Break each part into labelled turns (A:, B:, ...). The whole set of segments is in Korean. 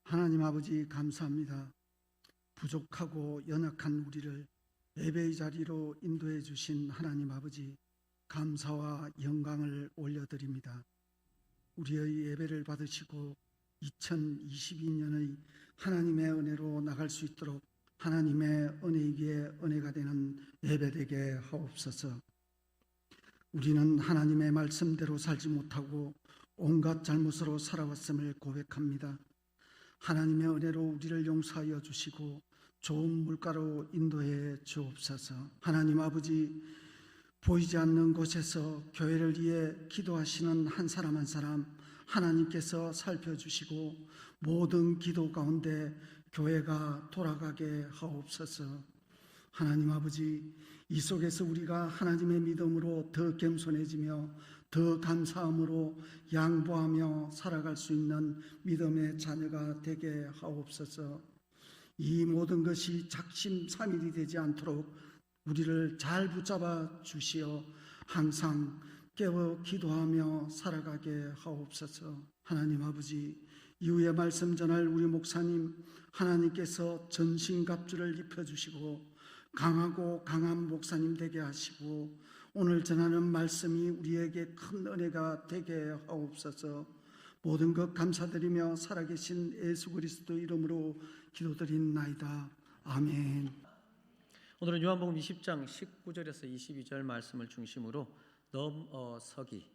A: 하나님 아버지 감사합니다. 부족하고 연약한 우리를 예배의 자리로 인도해 주신 하나님 아버지 감사와 영광을 올려드립니다. 우리의 예배를 받으시고 2022년의 하나님의 은혜로 나갈 수 있도록 하나님의 은혜 위에 은혜가 되는 예배되게 하옵소서. 우리는 하나님의 말씀대로 살지 못하고 온갖 잘못으로 살아왔음을 고백합니다. 하나님의 은혜로 우리를 용서하여 주시고 좋은 물가로 인도해 주옵소서. 하나님 아버지, 보이지 않는 곳에서 교회를 위해 기도하시는 한 사람 한 사람 하나님께서 살펴주시고 모든 기도 가운데 교회가 돌아가게 하옵소서. 하나님 아버지, 이 속에서 우리가 하나님의 믿음으로 더 겸손해지며 더 감사함으로 양보하며 살아갈 수 있는 믿음의 자녀가 되게 하옵소서. 이 모든 것이 작심삼일이 되지 않도록 우리를 잘 붙잡아 주시어 항상 깨어 기도하며 살아가게 하옵소서. 하나님 아버지, 이후에 말씀 전할 우리 목사님 하나님께서 전신갑주를 입혀주시고 강하고 강한 목사님 되게 하시고 오늘 전하는 말씀이 우리에게 큰 은혜가 되게 하옵소서. 모든 것 감사드리며 살아계신 예수 그리스도 이름으로 기도드린나이다. 아멘.
B: 오늘은 요한복음 20장 19절에서 22절 말씀을 중심으로 넘어서기,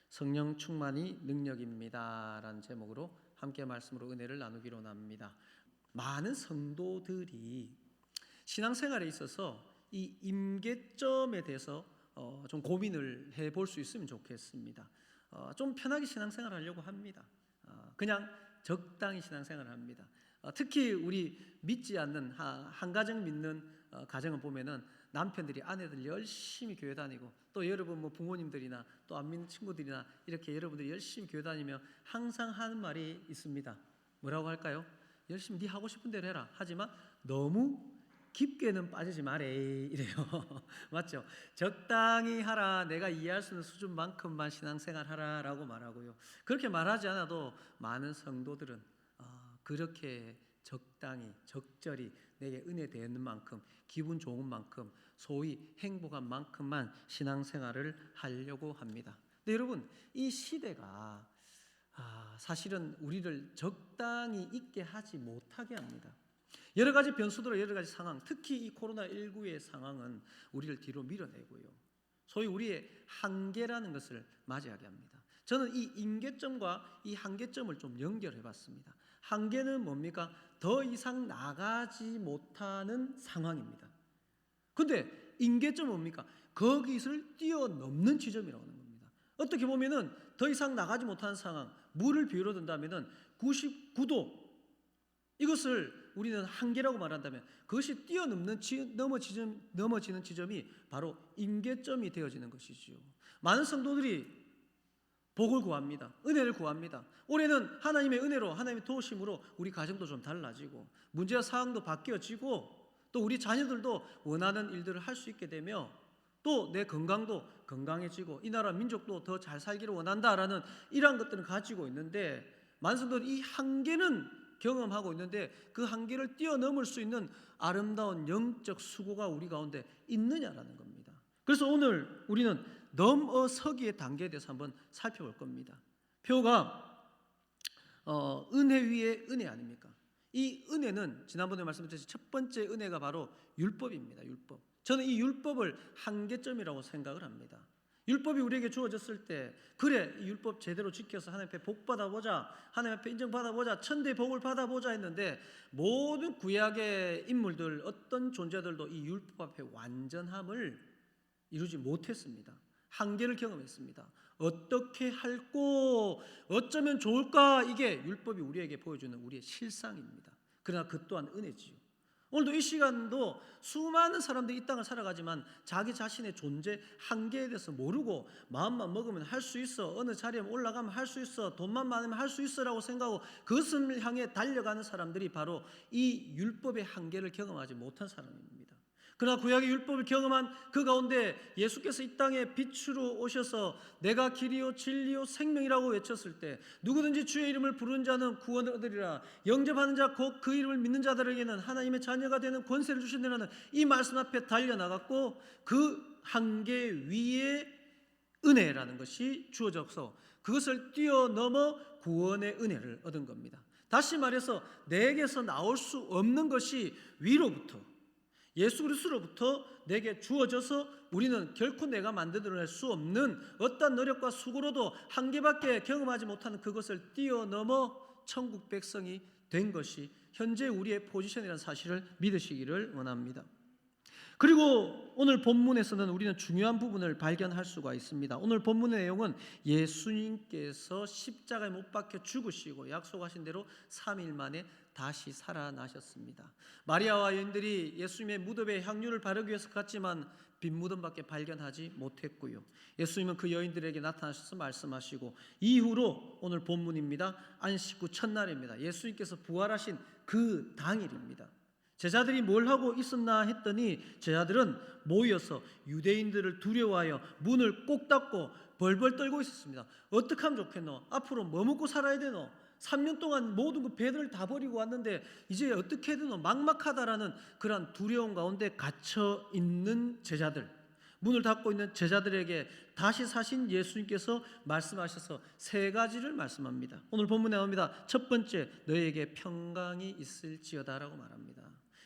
B: 성령 충만이 능력입니다 라는 제목으로 함께 말씀으로 은혜를 나누기로 합니다. 많은 성도들이 신앙생활에 있어서 이 임계점에 대해서 좀 고민을 해볼 수 있으면 좋겠습니다. 좀 편하게 신앙생활 하려고 합니다. 그냥 적당히 신앙생활을 합니다. 특히 우리 믿지 않는 한가정 믿는 가정을 보면은 남편들이 아내들 열심히 교회 다니고 또 여러분 뭐 부모님들이나 또 안 믿는 친구들이나 이렇게 여러분들이 열심히 교회 다니며 항상 하는 말이 있습니다. 뭐라고 할까요? 열심히 네 하고 싶은 대로 해라. 하지만 너무 깊게는 빠지지 말에 이래요. 맞죠? 적당히 하라. 내가 이해할 수 있는 수준만큼만 신앙생활 하라라고 말하고요. 그렇게 말하지 않아도 많은 성도들은 그렇게 적당히 적절히 내게 은혜 되는 만큼 기분 좋은 만큼 소위 행복한 만큼만 신앙생활을 하려고 합니다. 근데 여러분, 이 시대가 사실은 우리를 적당히 있게 하지 못하게 합니다. 여러 가지 변수들과 여러 가지 상황, 특히 이 코로나19의 상황은 우리를 뒤로 밀어내고요. 소위 우리의 한계라는 것을 맞이하게 합니다. 저는 이 임계점과 이 한계점을 좀 연결해 봤습니다. 한계는 뭡니까? 더 이상 나가지 못하는 상황입니다. 근데 임계점은 뭡니까? 거기를 뛰어넘는 지점이라고 하는 겁니다. 어떻게 보면은 더 이상 나가지 못하는 상황, 물을 비유로 든다면은 99도, 이것을 우리는 한계라고 말한다면 그것이 넘어지는 지점이 바로 임계점이 되어지는 것이지요. 많은 성도들이 복을 구합니다. 은혜를 구합니다. 올해는 하나님의 은혜로, 하나님의 도우심으로 우리 가정도 좀 달라지고 문제와 상황도 바뀌어지고 또 우리 자녀들도 원하는 일들을 할 수 있게 되며 또 내 건강도 건강해지고 이 나라 민족도 더 잘 살기를 원한다라는 이러한 것들을 가지고 있는데 많은 성도들이 이 한계는 경험하고 있는데 그 한계를 뛰어넘을 수 있는 아름다운 영적 수고가 우리 가운데 있느냐라는 겁니다. 그래서 오늘 우리는 넘어서기의 단계에 대해서 한번 살펴볼 겁니다. 표가 은혜 위에 은혜 아닙니까? 이 은혜는 지난번에 말씀드렸듯이 첫 번째 은혜가 바로 율법입니다. 율법. 저는 이 율법을 한계점이라고 생각을 합니다. 율법이 우리에게 주어졌을 때 그래, 이 율법 제대로 지켜서 하나님 앞에 복 받아보자, 하나님 앞에 인정받아보자, 천대의 복을 받아보자 했는데 모든 구약의 인물들, 어떤 존재들도 이 율법 앞에 완전함을 이루지 못했습니다. 한계를 경험했습니다. 어떻게 할꼬, 어쩌면 좋을까, 이게 율법이 우리에게 보여주는 우리의 실상입니다. 그러나 그 또한 은혜지요. 오늘도 이 시간도 수많은 사람들이 이 땅을 살아가지만 자기 자신의 존재 한계에 대해서 모르고 마음만 먹으면 할 수 있어, 어느 자리에 올라가면 할 수 있어, 돈만 많으면 할 수 있어 라고 생각하고 그것을 향해 달려가는 사람들이 바로 이 율법의 한계를 경험하지 못한 사람입니다. 그러나 구약의 율법을 경험한 그 가운데 예수께서 이 땅에 빛으로 오셔서 내가 길이요 진리요 생명이라고 외쳤을 때 누구든지 주의 이름을 부르는 자는 구원을 얻으리라. 영접하는 자 곧 그 이름을 믿는 자들에게는 하나님의 자녀가 되는 권세를 주신다는 이 말씀 앞에 달려나갔고 그 한계 위에 은혜라는 것이 주어져서 그것을 뛰어넘어 구원의 은혜를 얻은 겁니다. 다시 말해서 내게서 나올 수 없는 것이 위로부터 예수 그리스도로부터 내게 주어져서 우리는 결코 내가 만들어낼 수 없는 어떤 노력과 수고로도 한계밖에 경험하지 못하는 그것을 뛰어넘어 천국 백성이 된 것이 현재 우리의 포지션이라는 사실을 믿으시기를 원합니다. 그리고 오늘 본문에서는 우리는 중요한 부분을 발견할 수가 있습니다. 오늘 본문의 내용은 예수님께서 십자가에 못 박혀 죽으시고 약속하신 대로 3일 만에 다시 살아나셨습니다. 마리아와 여인들이 예수님의 무덤에 향유를 바르기 위해서 갔지만 빈 무덤밖에 발견하지 못했고요. 예수님은 그 여인들에게 나타나셔서 말씀하시고 이후로 오늘 본문입니다. 안식 후 첫날입니다. 예수님께서 부활하신 그 당일입니다. 제자들이 뭘 하고 있었나 했더니 제자들은 모여서 유대인들을 두려워하여 문을 꼭 닫고 벌벌 떨고 있었습니다. 어떻게 하면 좋겠노? 앞으로 뭐 먹고 살아야 되노? 3년 동안 모든 그 배들을 다 버리고 왔는데 이제 어떻게 되노? 막막하다라는 그런 두려움 가운데 갇혀 있는 제자들, 문을 닫고 있는 제자들에게 다시 사신 예수님께서 말씀하셔서 세 가지를 말씀합니다. 오늘 본문에 나옵니다. 첫 번째, 너희에게 평강이 있을지어다라고 말합니다.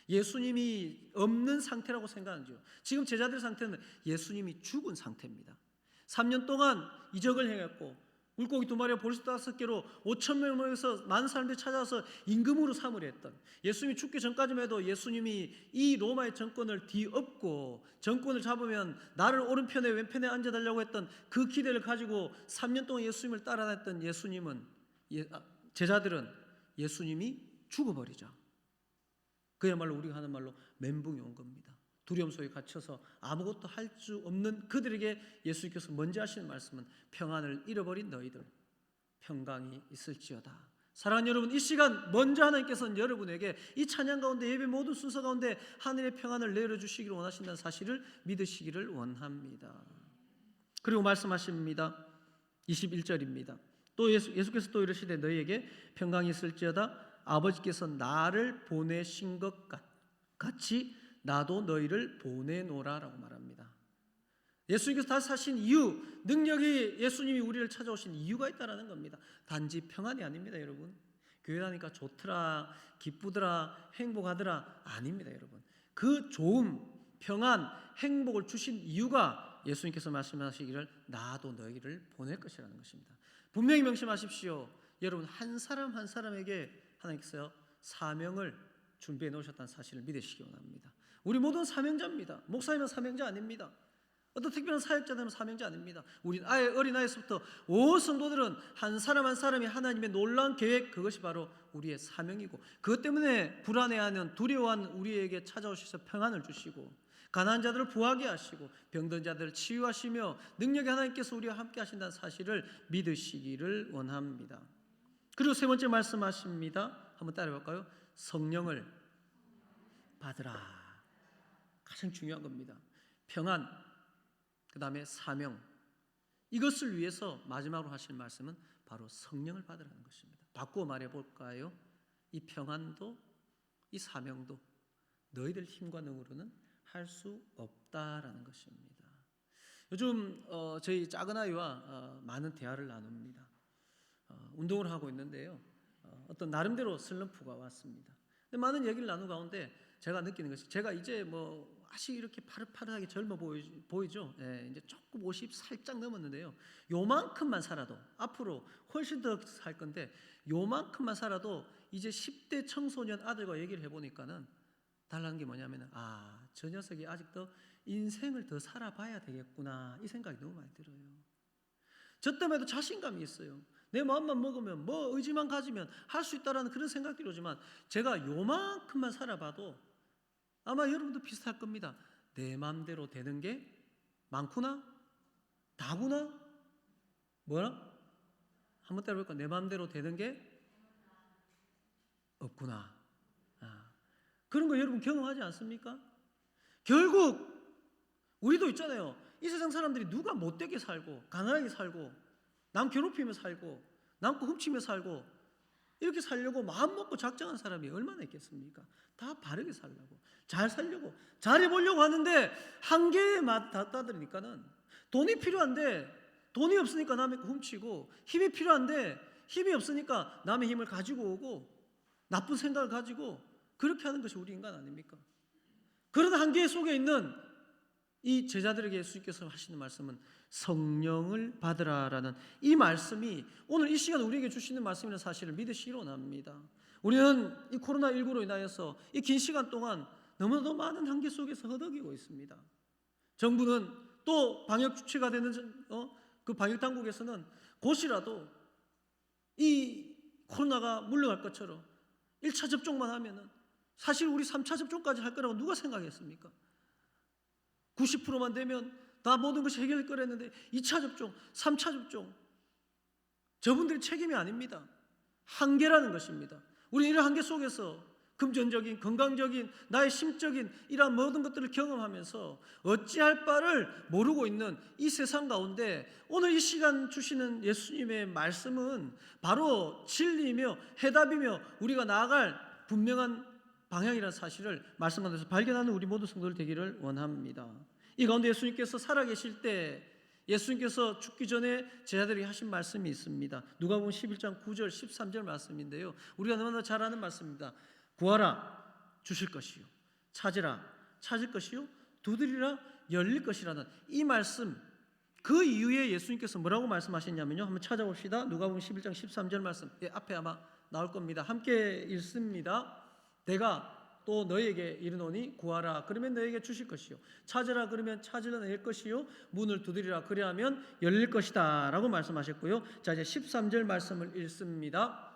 B: 예수님이 없는 상태라고 생각하죠. 지금 제자들 상태는 예수님이 죽은 상태입니다. 3년 동안 이적을 행했고 물고기 2마리와 보리수 5개로 5,000명을 모여서 많은 사람들이 찾아와서 임금으로 삼으려 했던, 예수님이 죽기 전까지만 해도 예수님이 이 로마의 정권을 뒤엎고 정권을 잡으면 나를 오른편에 왼편에 앉아달라고 했던 그 기대를 가지고 3년 동안 예수님을 따라다녔던 제자들은 예수님이 죽어버리자, 그야말로 우리가 하는 말로 멘붕이 온 겁니다. 두려움 속에 갇혀서 아무것도 할 수 없는 그들에게 예수님께서 먼저 하시는 말씀은 평안을 잃어버린 너희들 평강이 있을지어다. 사랑하는 여러분, 이 시간 먼저 하나님께서는 여러분에게 이 찬양 가운데 예배 모든 순서 가운데 하늘의 평안을 내려주시기를 원하신다는 사실을 믿으시기를 원합니다. 그리고 말씀하십니다. 21절입니다. 또 예수께서 또 이르시되 너희에게 평강이 있을지어다. 아버지께서 나를 보내신 것 같이 나도 너희를 보내노라라고 말합니다. 예수님께서 다시 사신 이유, 능력이 예수님이 우리를 찾아오신 이유가 있다는 겁니다. 단지 평안이 아닙니다, 여러분. 교회 다니까 좋더라, 기쁘더라, 행복하더라 아닙니다, 여러분. 그 좋음, 평안, 행복을 주신 이유가 예수님께서 말씀하시기를 나도 너희를 보낼 것이라는 것입니다. 분명히 명심하십시오. 여러분, 한 사람 한 사람에게 하나님께서 사명을 준비해 놓으셨다는 사실을 믿으시기 원합니다. 우리 모두는 사명자입니다. 목사님은 사명자 아닙니다. 어떤 특별한 사역자들은 사명자 아닙니다. 우리 어린아이에서부터 온 성도들은 한 사람 한 사람이 하나님의 놀라운 계획, 그것이 바로 우리의 사명이고, 그것 때문에 불안해하는 두려워하는 우리에게 찾아오셔서 평안을 주시고 가난한 자들을 부하게 하시고 병든 자들을 치유하시며 능력의 하나님께서 우리와 함께 하신다는 사실을 믿으시기를 원합니다. 그리고 세 번째 말씀하십니다. 한번 따라해볼까요? 성령을 받으라. 가장 중요한 겁니다. 평안, 그 다음에 사명, 이것을 위해서 마지막으로 하실 말씀은 바로 성령을 받으라는 것입니다. 바꾸어 말해볼까요? 이 평안도 이 사명도 너희들 힘과 능으로는 할 수 없다라는 것입니다. 요즘 저희 작은 아이와 많은 대화를 나눕니다. 운동을 하고 있는데요. 어떤 나름대로 슬럼프가 왔습니다. 근데 많은 얘기를 나누는 가운데 제가 느끼는 것이, 제가 이제 아직 이렇게 파릇파릇하게 젊어 보이죠? 예, 이제 조금 50 살짝 넘었는데요. 요만큼만 살아도, 앞으로 훨씬 더 살 건데 요만큼만 살아도 이제 10대 청소년 아들과 얘기를 해보니까는 달라는 게 뭐냐면, 저 녀석이 아직도 인생을 더 살아봐야 되겠구나, 이 생각이 너무 많이 들어요. 저 때문에도 자신감이 있어요. 내 마음만 먹으면, 의지만 가지면 할 수 있다라는 그런 생각들이 오지만, 제가 요만큼만 살아봐도 아마 여러분도 비슷할 겁니다. 내 마음대로 되는 게 많구나? 다구나? 뭐라? 한번 따라해볼까? 내 마음대로 되는 게 없구나. 그런 거 여러분 경험하지 않습니까? 결국 우리도 있잖아요. 이 세상 사람들이 누가 못되게 살고 가난하게 살고 남 괴롭히며 살고 남 거 훔치며 살고 이렇게 살려고 마음 먹고 작정한 사람이 얼마나 있겠습니까? 다 바르게 살려고, 잘 살려고, 잘해보려고 하는데 한계에 다다르니까는 돈이 필요한데 돈이 없으니까 남의 거 훔치고, 힘이 필요한데 힘이 없으니까 남의 힘을 가지고 오고, 나쁜 생각을 가지고 그렇게 하는 것이 우리 인간 아닙니까? 그런 한계 속에 있는 이 제자들에게 예수님께서 하시는 말씀은 성령을 받으라라는 이 말씀이 오늘 이 시간 우리에게 주시는 말씀이라는 사실을 믿으시기 원합니다. 우리는 이 코로나19로 인하여서 이 긴 시간 동안 너무나도 많은 한계 속에서 허덕이고 있습니다. 정부는 또 방역 주체가 되는 그 방역 당국에서는 곧이라도 이 코로나가 물러갈 것처럼 1차 접종만 하면은 사실 우리 3차 접종까지 할 거라고 누가 생각했습니까? 90%만 되면 다 모든 것이 해결될 거랬는데 2차 접종, 3차 접종, 저분들의 책임이 아닙니다. 한계라는 것입니다. 우리는 이런 한계 속에서 금전적인, 건강적인, 나의 심적인 이러한 모든 것들을 경험하면서 어찌할 바를 모르고 있는 이 세상 가운데 오늘 이 시간 주시는 예수님의 말씀은 바로 진리이며 해답이며 우리가 나아갈 분명한 방향이라는 사실을 말씀 가운데서 발견하는 우리 모든 성도들 되기를 원합니다. 이 가운데 예수님께서 살아계실 때 예수님께서 죽기 전에 제자들에게 하신 말씀이 있습니다. 누가복음 11장 9절 13절 말씀인데요, 우리가 너무나 잘 아는 말씀입니다. 구하라 주실 것이요, 찾으라 찾을 것이요, 두드리라 열릴 것이라는 이 말씀, 그 이후에 예수님께서 뭐라고 말씀하셨냐면요, 한번 찾아봅시다. 누가복음 11장 13절 말씀, 앞에 아마 나올 겁니다. 함께 읽습니다. 내가 또 너희에게 이르노니 구하라 그러면 너희에게 주실 것이요, 찾으라 그러면 찾으려낼 것이요, 문을 두드리라 그리하면 열릴 것이다 라고 말씀하셨고요. 자, 이제 13절 말씀을 읽습니다.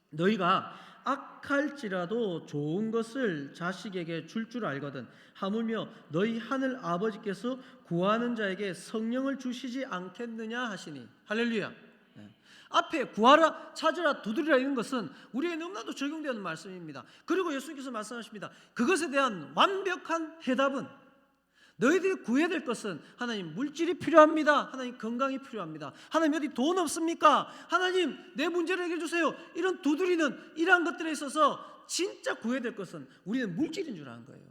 B: 너희가 악할지라도 좋은 것을 자식에게 줄 줄 알거든 하물며 너희 하늘 아버지께서 구하는 자에게 성령을 주시지 않겠느냐 하시니. 할렐루야. 앞에 구하라, 찾으라, 두드리라 이런 것은 우리에게 너무나도 적용되는 말씀입니다. 그리고 예수님께서 말씀하십니다. 그것에 대한 완벽한 해답은 너희들이 구해야 될 것은 하나님 물질이 필요합니다. 하나님 건강이 필요합니다. 하나님 어디 돈 없습니까? 하나님 내 문제를 해결해 주세요. 이런 두드리는 이러한 것들에 있어서 진짜 구해야 될 것은 우리는 물질인 줄 아는 거예요.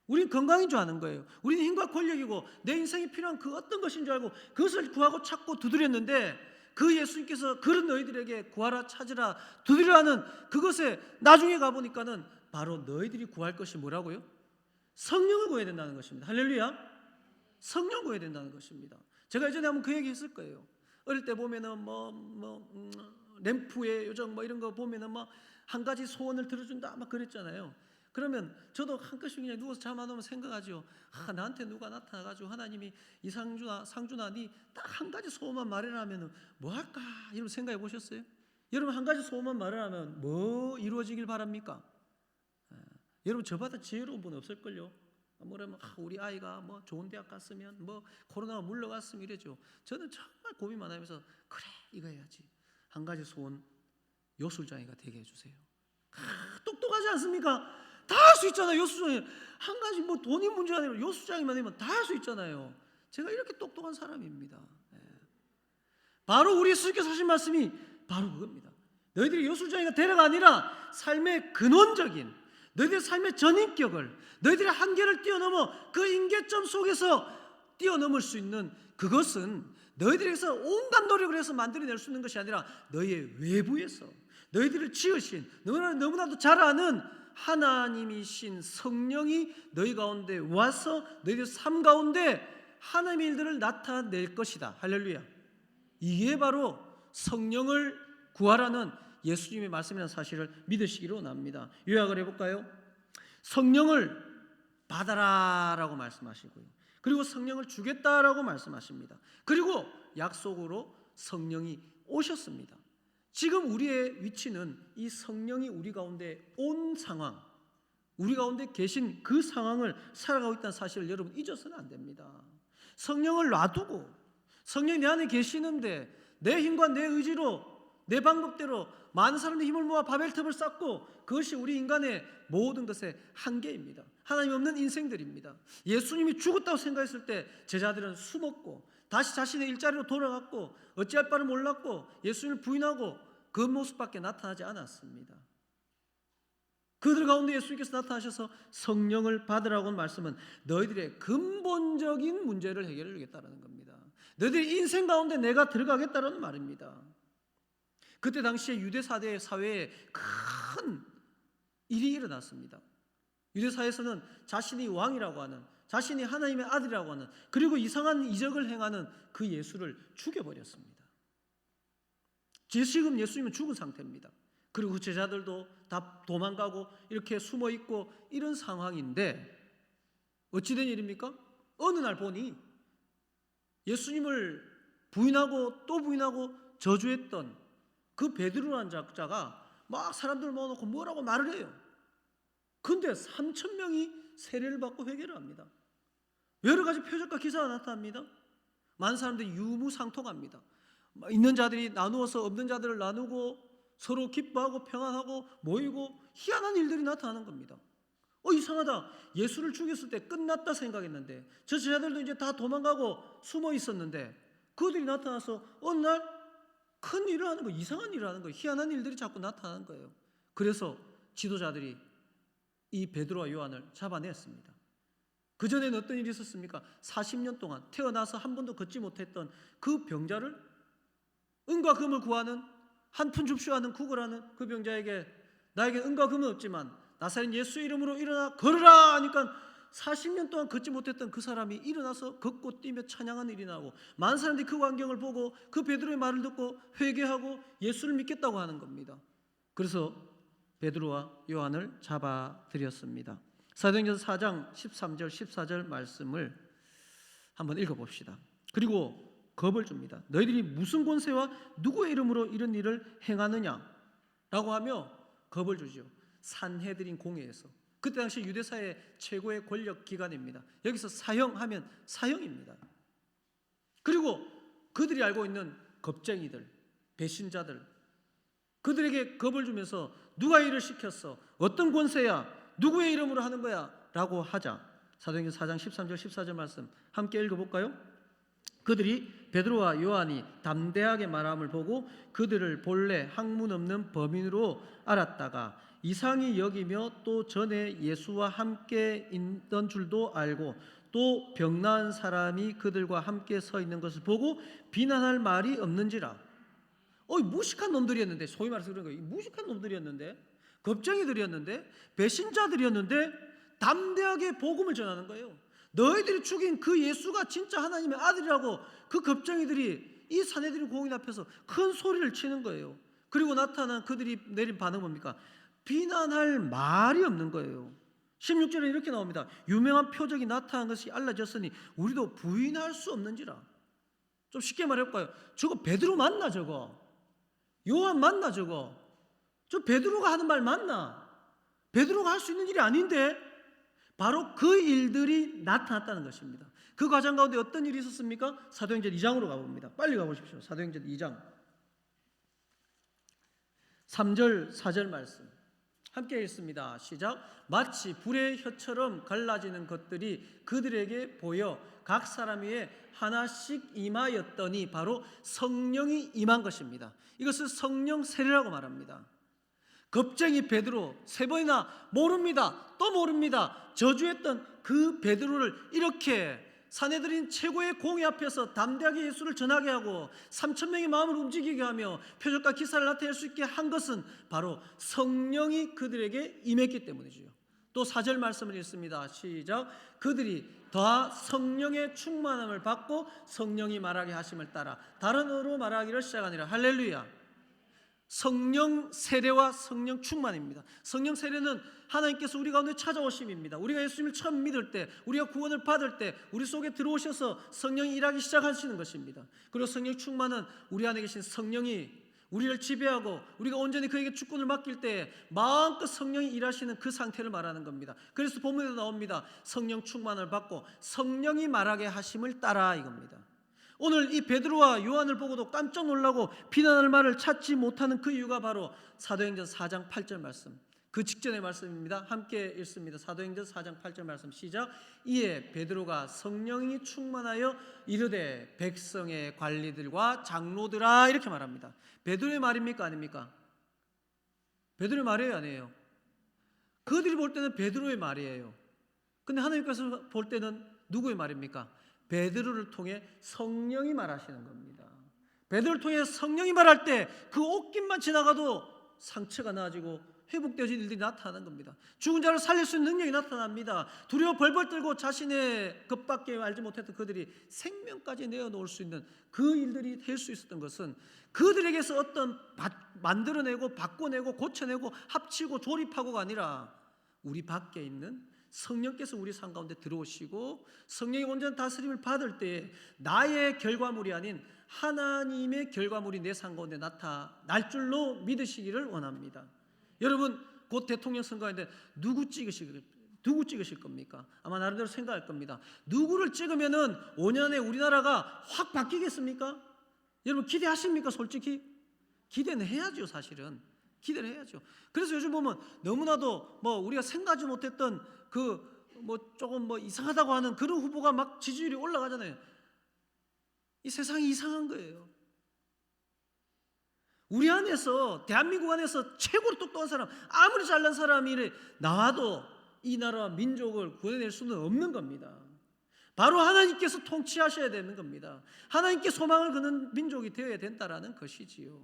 B: 우리는 건강인 줄 아는 거예요. 우리는 힘과 권력이고 내 인생에 필요한 그 어떤 것인 줄 알고 그것을 구하고 찾고 두드렸는데 그 예수님께서 그런 너희들에게 구하라, 찾으라, 두드리라는 그것에 나중에 가보니까는 바로 너희들이 구할 것이 뭐라고요? 성령을 구해야 된다는 것입니다. 할렐루야. 성령 구해야 된다는 것입니다. 제가 예전에 한번 그 얘기 했을 거예요. 어릴 때 보면은 램프의 요정 이런 거 보면은 한 가지 소원을 들어준다 막 그랬잖아요. 그러면 저도 한 끗씩 그냥 누워서 잠 안 오면 생각하죠. 나한테 누가 나타나가지고 하나님이 상준아 니 딱 한 가지 소원만 말해라면 뭐 할까? 이런 생각해 보셨어요? 여러분 한 가지 소원만 말하면 뭐 이루어지길 바랍니까? 여러분 저보다 지혜로운 분 없을걸요? 뭐라면 우리 아이가 좋은 대학 갔으면 코로나가 물러갔으면 이래죠. 저는 정말 고민 많으면서 그래 이거 해야지. 한 가지 소원, 요술장애가 되게 해주세요. 똑똑하지 않습니까? 다 할 수 있잖아요. 요술장애 한 가지 돈이 문제가 아니라 요술장애만 되면 다 할 수 있잖아요. 제가 이렇게 똑똑한 사람입니다. 바로 우리 예수님께서 하신 말씀이 바로 그겁니다. 너희들이 요술장애가 되려가 아니라 삶의 근원적인 너희들의 삶의 전인격을, 너희들의 한계를 뛰어넘어 그 임계점 속에서 뛰어넘을 수 있는 그것은 너희들에게서 온갖 노력을 해서 만들어낼 수 있는 것이 아니라 너희의 외부에서 너희들을 지으신 너무나도 잘 아는 하나님이신 성령이 너희 가운데 와서 너희들 삶 가운데 하나님의 일들을 나타낼 것이다. 할렐루야. 이게 바로 성령을 구하라는 예수님의 말씀이라는 사실을 믿으시기로 원합니다. 요약을 해볼까요? 성령을 받아라라고 말씀하시고요. 그리고 성령을 주겠다라고 말씀하십니다. 그리고 약속으로 성령이 오셨습니다. 지금 우리의 위치는 이 성령이 우리 가운데 온 상황, 우리 가운데 계신 그 상황을 살아가고 있다는 사실을 여러분 잊어서는 안 됩니다. 성령을 놔두고 성령이 내 안에 계시는데 내 힘과 내 의지로 내 방법대로 많은 사람들의 힘을 모아 바벨탑을 쌓고 그것이 우리 인간의 모든 것의 한계입니다. 하나님 없는 인생들입니다. 예수님이 죽었다고 생각했을 때 제자들은 숨었고 다시 자신의 일자리로 돌아갔고 어찌할 바를 몰랐고 예수님을 부인하고 그 모습밖에 나타나지 않았습니다. 그들 가운데 예수님께서 나타나셔서 성령을 받으라고 한 말씀은 너희들의 근본적인 문제를 해결해 주겠다는 겁니다. 너희들의 인생 가운데 내가 들어가겠다는 말입니다. 그때 당시에 유대 사회에 큰 일이 일어났습니다. 유대 사회에서는 자신이 왕이라고 하는, 자신이 하나님의 아들이라고 하는, 그리고 이상한 이적을 행하는 그 예수를 죽여버렸습니다. 지금 예수님은 죽은 상태입니다. 그리고 그 제자들도 다 도망가고 이렇게 숨어 있고 이런 상황인데 어찌된 일입니까? 어느 날 보니 예수님을 부인하고 또 부인하고 저주했던 그 베드로라는 자가 막 사람들 모아놓고 뭐라고 말을 해요. 근데 3,000명이 세례를 받고 회개를 합니다. 여러 가지 표적과 기사가 나타납니다. 많은 사람들이 유무상통합니다. 있는 자들이 나누어서 없는 자들을 나누고 서로 기뻐하고 평안하고 모이고 희한한 일들이 나타나는 겁니다. 이상하다. 예수를 죽였을 때 끝났다 생각했는데 저 제자들도 이제 다 도망가고 숨어 있었는데 그들이 나타나서 어느 날 큰 일을 하는 거예요. 이상한 일을 하는 거예요. 희한한 일들이 자꾸 나타나는 거예요. 그래서 지도자들이 이 베드로와 요한을 잡아냈습니다. 그전에는 어떤 일이 있었습니까? 40년 동안 태어나서 한 번도 걷지 못했던 그 병자를 은과 금을 구하는 한 푼 줍쇼 하는 구걸하는 그 병자에게 나에게 은과 금은 없지만 나사렛 예수의 이름으로 일어나 걸으라 하니까 40년 동안 걷지 못했던 그 사람이 일어나서 걷고 뛰며 찬양하는 일이 나오고 많은 사람들이 그 광경을 보고 그 베드로의 말을 듣고 회개하고 예수를 믿겠다고 하는 겁니다. 그래서 베드로와 요한을 잡아들였습니다. 사도행전 4장 13절 14절 말씀을 한번 읽어봅시다. 그리고 겁을 줍니다. 너희들이 무슨 권세와 누구의 이름으로 이런 일을 행하느냐 라고 하며 겁을 주죠. 산헤드린 공회에서. 그때 당시 유대사의 최고의 권력 기관입니다. 여기서 사형하면 사형입니다. 그리고 그들이 알고 있는 겁쟁이들, 배신자들, 그들에게 겁을 주면서 누가 일을 시켰어? 어떤 권세야? 누구의 이름으로 하는 거야? 라고 하자. 사도행전 4장 13절 14절 말씀 함께 읽어볼까요? 그들이 베드로와 요한이 담대하게 말함을 보고 그들을 본래 학문 없는 범인으로 알았다가 이상히 여기며 또 전에 예수와 함께 있던 줄도 알고 또 병 나은 사람이 그들과 함께 서 있는 것을 보고 비난할 말이 없는지라. 무식한 놈들이었는데, 소위 말해서 그런 거예요. 무식한 놈들이었는데, 겁쟁이들이었는데, 배신자들이었는데 담대하게 복음을 전하는 거예요. 너희들이 죽인 그 예수가 진짜 하나님의 아들이라고 그 겁쟁이들이 이 산헤드린 공인 앞에서 큰 소리를 치는 거예요. 그리고 나타난 그들이 내린 반응은 뭡니까? 비난할 말이 없는 거예요. 16절에 이렇게 나옵니다. 유명한 표적이 나타난 것이 알려졌으니 우리도 부인할 수 없는지라. 좀 쉽게 말해볼까요? 저거 베드로 맞나 저거? 요한 맞나 저거? 저 베드로가 하는 말 맞나? 베드로가 할 수 있는 일이 아닌데 바로 그 일들이 나타났다는 것입니다. 그 과정 가운데 어떤 일이 있었습니까? 사도행전 2장으로 가봅니다. 빨리 가보십시오. 사도행전 2장 3절 4절 말씀 함께 읽습니다. 시작. 마치 불의 혀처럼 갈라지는 것들이 그들에게 보여 각 사람 위에 하나씩 임하였더니 바로 성령이 임한 것입니다. 이것을 성령 세례라고 말합니다. 겁쟁이 베드로 3번이나 모릅니다. 또 모릅니다. 저주했던 그 베드로를 이렇게 산헤드린 최고의 공회 앞에서 담대하게 예수를 전하게 하고 3,000명의 마음을 움직이게 하며 표적과 기사를 나타낼 수 있게 한 것은 바로 성령이 그들에게 임했기 때문이죠. 또 4절 말씀을 읽습니다. 시작. 그들이 다 성령의 충만함을 받고 성령이 말하게 하심을 따라 다른 언어로 말하기를 시작하니라. 할렐루야. 성령 세례와 성령 충만입니다. 성령 세례는 하나님께서 우리 가운데 찾아오심입니다. 우리가 예수님을 처음 믿을 때, 우리가 구원을 받을 때 우리 속에 들어오셔서 성령이 일하기 시작하시는 것입니다. 그리고 성령 충만은 우리 안에 계신 성령이 우리를 지배하고 우리가 온전히 그에게 주권을 맡길 때 마음껏 성령이 일하시는 그 상태를 말하는 겁니다. 그래서 본문에도 나옵니다. 성령 충만을 받고 성령이 말하게 하심을 따라 이겁니다. 오늘 이 베드로와 요한을 보고도 깜짝 놀라고 비난할 말을 찾지 못하는 그 이유가 바로 사도행전 4장 8절 말씀, 그 직전의 말씀입니다. 함께 읽습니다. 사도행전 4장 8절 말씀 시작. 이에 베드로가 성령이 충만하여 이르되 백성의 관리들과 장로들아, 이렇게 말합니다. 베드로의 말입니까 아닙니까? 베드로의 말이에요 아니에요? 그들이 볼 때는 베드로의 말이에요. 근데 하나님께서 볼 때는 누구의 말입니까? 베드로를 통해 성령이 말하시는 겁니다. 베드로를 통해 성령이 말할 때 그 옷깃만 지나가도 상처가 나아지고 회복되어진 일들이 나타나는 겁니다. 죽은 자를 살릴 수 있는 능력이 나타납니다. 두려워 벌벌 떨고 자신의 것밖에 알지 못했던 그들이 생명까지 내어놓을 수 있는 그 일들이 될 수 있었던 것은 그들에게서 어떤 만들어내고 바꿔내고 고쳐내고 합치고 조립하고가 아니라 우리 밖에 있는 성령께서 우리 삶 가운데 들어오시고 성령의 온전한 다스림을 받을 때에 나의 결과물이 아닌 하나님의 결과물이 내 삶 가운데 나타날 줄로 믿으시기를 원합니다. 여러분 곧 대통령 선거인데 누구 찍으실 겁니까? 아마 나름대로 생각할 겁니다. 누구를 찍으면은 5년에 우리나라가 확 바뀌겠습니까? 여러분 기대하십니까? 솔직히 기대는 해야죠. 사실은 기대를 해야죠. 그래서 요즘 보면 너무나도 우리가 생각하지 못했던 조금 이상하다고 하는 그런 후보가 막 지지율이 올라가잖아요. 이 세상이 이상한 거예요. 우리 안에서, 대한민국 안에서 최고로 똑똑한 사람, 아무리 잘난 사람이 나와도 이 나라와 민족을 구해낼 수는 없는 겁니다. 바로 하나님께서 통치하셔야 되는 겁니다. 하나님께 소망을 거는 민족이 되어야 된다라는 것이지요.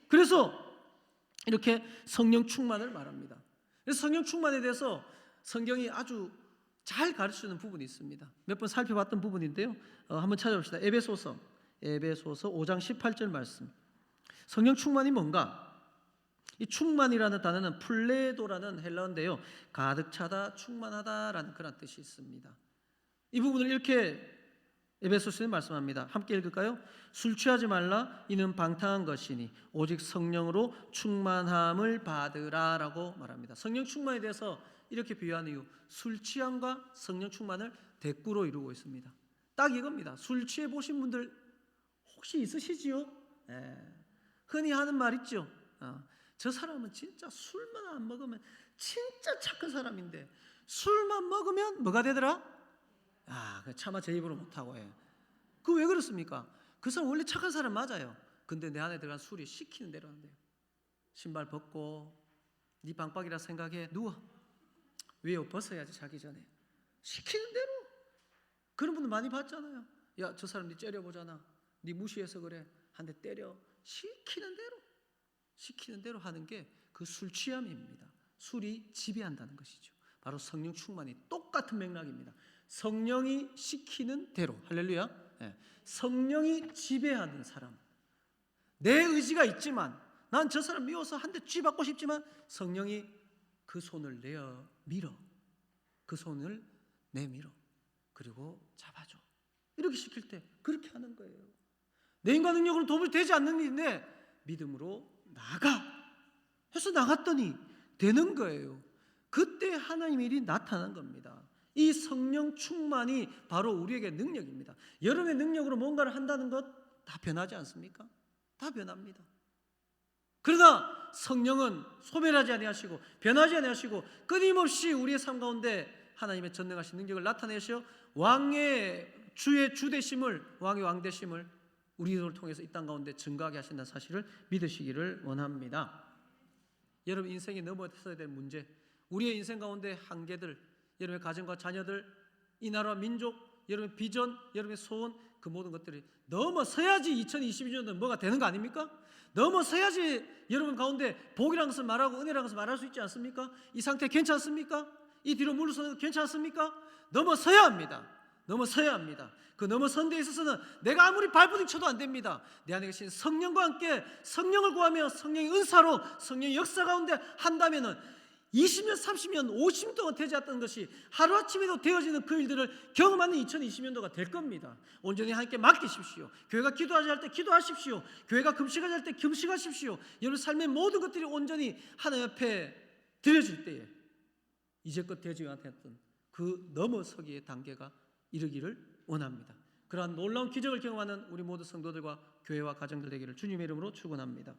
B: 그래서 이렇게 성령 충만을 말합니다. 그래서 성령 충만에 대해서 성경이 아주 잘 가르치는 부분이 있습니다. 몇 번 살펴봤던 부분인데요. 한번 찾아봅시다. 에베소서 5장 18절 말씀. 성령 충만이 뭔가? 이 충만이라는 단어는 플레도라는 헬라어인데요. 가득 차다, 충만하다라는 그런 뜻이 있습니다. 이 부분을 이렇게 에베소서에 말씀합니다. 함께 읽을까요? 술 취하지 말라, 이는 방탕한 것이니 오직 성령으로 충만함을 받으라라고 말합니다. 성령 충만에 대해서 이렇게 비유하는 이유, 술 취함과 성령 충만을 대꾸로 이루고 있습니다. 딱 이겁니다. 술 취해 보신 분들 혹시 있으시지요? 흔히 하는 말 있죠. 저 사람은 진짜 술만 안 먹으면 진짜 착한 사람인데 술만 먹으면 뭐가 되더라? 차마 제 입으로 못하고 해. 그 왜 그렇습니까? 그 사람 원래 착한 사람 맞아요. 근데 내 안에 들어간 술이 시키는 대로 한대요. 신발 벗고 네 방박이라 생각해 누워. 위에 옷 벗어야지 자기 전에. 시키는 대로. 그런 분들 많이 봤잖아요. 야, 저 사람 네 째려보잖아. 네 무시해서 그래. 한 대 때려. 시키는 대로 하는 게 그 술 취함입니다. 술이 지배한다는 것이죠. 바로 성령 충만이 똑같은 맥락입니다. 성령이 시키는 대로, 할렐루야. 성령이 지배하는 사람. 내 의지가 있지만 난 저 사람 미워서 한 대 쥐받고 싶지만 성령이 그 손을 밀어. 그 손을 내밀어. 그리고 잡아줘. 이렇게 시킬 때 그렇게 하는 거예요. 내 인간 능력으로 도무지 되지 않는 일인데 믿음으로 나가 해서 나갔더니 되는 거예요. 그때 하나님의 일이 나타난 겁니다. 이 성령 충만이 바로 우리에게 능력입니다. 여러분의 능력으로 뭔가를 한다는 것 다 변하지 않습니까? 다 변합니다. 그러나 성령은 소멸하지 아니하시고 변하지 아니하시고 끊임없이 우리의 삶 가운데 하나님의 전능하신 능력을 나타내셔 왕의 주의 주되심을, 왕의 왕되심을 우리를 통해서 이 땅 가운데 증거하게 하신다는 사실을 믿으시기를 원합니다. 여러분 인생에 넘어서야 될 문제, 우리의 인생 가운데 한계들, 여러분의 가정과 자녀들, 이 나라와 민족, 여러분의 비전, 여러분의 소원, 그 모든 것들이 넘어서야지 2022년은 뭐가 되는 거 아닙니까? 넘어서야지 여러분 가운데 복이라는 것을 말하고 은혜라는 것을 말할 수 있지 않습니까? 이 상태 괜찮습니까? 이 뒤로 물러서는 것 괜찮습니까? 넘어서야 합니다. 넘어서야 합니다. 그 넘어선 데 있어서는 내가 아무리 발부둥 쳐도 안 됩니다. 내 안에 계신 성령과 함께 성령을 구하며 성령의 은사로 성령의 역사 가운데 한다면은 20년, 30년, 50년 동안 되지 않았던 것이 하루아침에도 되어지는 그 일들을 경험하는 2020년도가 될 겁니다. 온전히 하나님께 맡기십시오. 교회가 기도하지 할 때 기도하십시오. 교회가 금식하지 할 때 금식하십시오. 여러분 삶의 모든 것들이 온전히 하나님 앞에 드려질 때에 이제껏 되지 않았던 그 넘어서기의 단계가 이르기를 원합니다. 그러한 놀라운 기적을 경험하는 우리 모두 성도들과 교회와 가정들 되기를 주님의 이름으로 축원합니다.